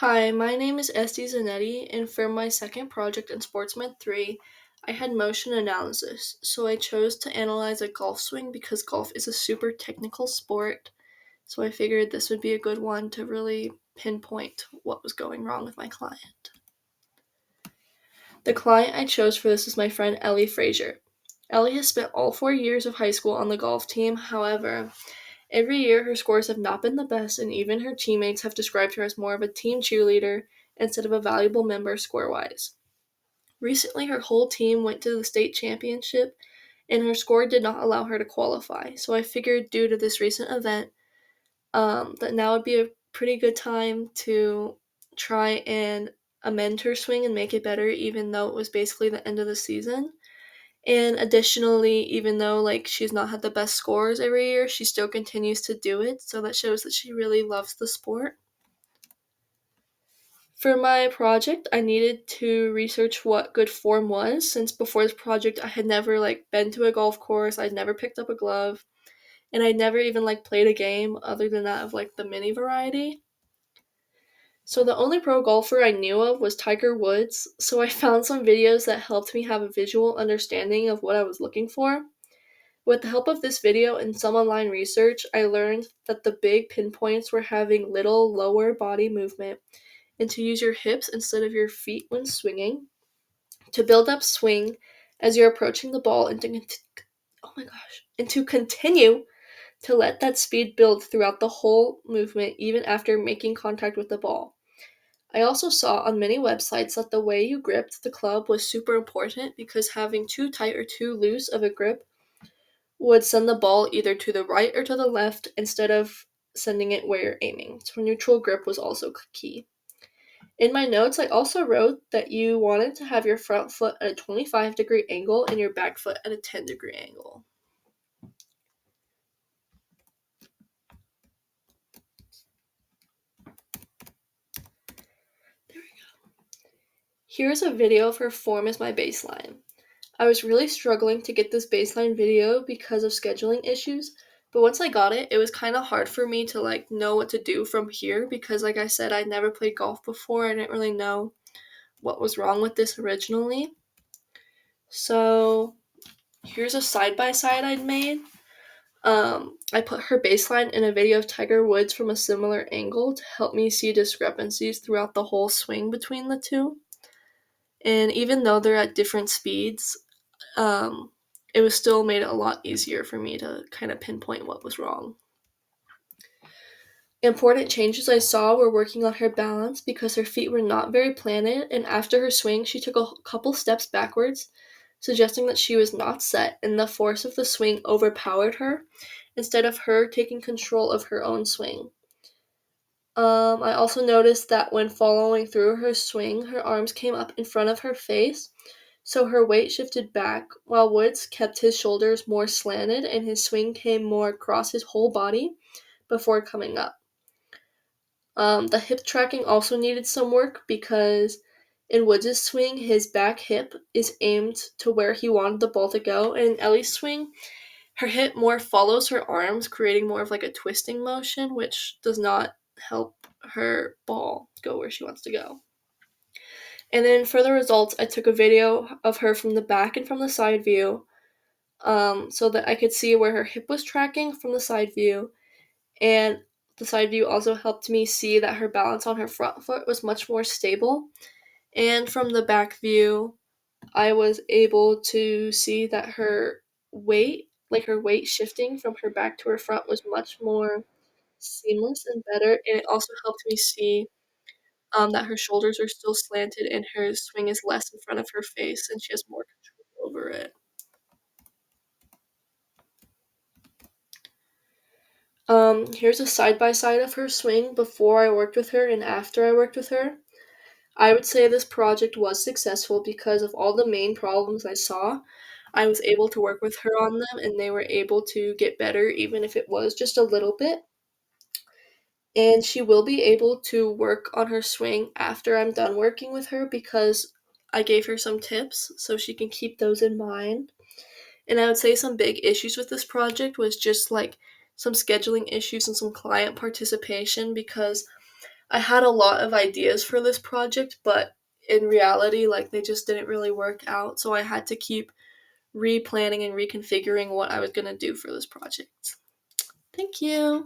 Hi, my name is Esty Zanetti, and for my second project in Sportsman 3, I had motion analysis. So I chose to analyze a golf swing because golf is a super technical sport. So I figured this would be a good one to really pinpoint what was going wrong with my client. The client I chose for this is my friend Ellie Frazier. Ellie has spent all 4 years of high school on the golf team. However, every year her scores have not been the best, and even her teammates have described her as more of a team cheerleader instead of a valuable member score wise. Recently, her whole team went to the state championship, and her score did not allow her to qualify. So I figured, due to this recent event, that now would be a pretty good time to try and amend her swing and make it better, even though it was basically the end of the season. And additionally, even though she's not had the best scores every year, she still continues to do it, so that shows that she really loves the sport. For my project, I needed to research what good form was, since before this project I had never been to a golf course, I'd never picked up a glove, and I'd never even played a game other than that of the mini variety. So the only pro golfer I knew of was Tiger Woods, so I found some videos that helped me have a visual understanding of what I was looking for. With the help of this video and some online research, I learned that the big pinpoints were having little lower body movement and to use your hips instead of your feet when swinging, to build up swing as you're approaching the ball and to continue to let that speed build throughout the whole movement even after making contact with the ball. I also saw on many websites that the way you gripped the club was super important because having too tight or too loose of a grip would send the ball either to the right or to the left instead of sending it where you're aiming. So neutral grip was also key. In my notes, I also wrote that you wanted to have your front foot at a 25-degree angle and your back foot at a 10-degree angle. There we go. Here's a video of her form as my baseline. I was really struggling to get this baseline video because of scheduling issues, but once I got it, it was kind of hard for me to know what to do from here because like I said, I'd never played golf before. I didn't really know what was wrong with this originally. So here's a side-by-side I'd made. I put her baseline in a video of Tiger Woods from a similar angle to help me see discrepancies throughout the whole swing between the two. And even though they're at different speeds, um, it was still made it a lot easier for me to kind of pinpoint what was wrong. Important changes I saw were working on her balance because her feet were not very planted, and after her swing, she took a couple steps backwards, suggesting that she was not set, and the force of the swing overpowered her instead of her taking control of her own swing. I also noticed that when following through her swing, her arms came up in front of her face, so her weight shifted back, while Woods kept his shoulders more slanted and his swing came more across his whole body before coming up. The hip tracking also needed some work because in Woods' swing, his back hip is aimed to where he wanted the ball to go, and in Ellie's swing, her hip more follows her arms, creating more of a twisting motion, which does not help her ball go where she wants to go. And then for the results, I took a video of her from the back and from the side view, so that I could see where her hip was tracking from the side view, and the side view also helped me see that her balance on her front foot was much more stable. And from the back view, I was able to see that her weight shifting from her back to her front was much more seamless and better. And it also helped me see that her shoulders are still slanted and her swing is less in front of her face and she has more control over it. Here's a side by side of her swing before I worked with her and after I worked with her. I would say this project was successful because of all the main problems I saw. I was able to work with her on them and they were able to get better even if it was just a little bit. And she will be able to work on her swing after I'm done working with her because I gave her some tips so she can keep those in mind. And I would say some big issues with this project was just some scheduling issues and some client participation because I had a lot of ideas for this project, but in reality, like, they just didn't really work out, so I had to keep replanning and reconfiguring what I was gonna do for this project. Thank you.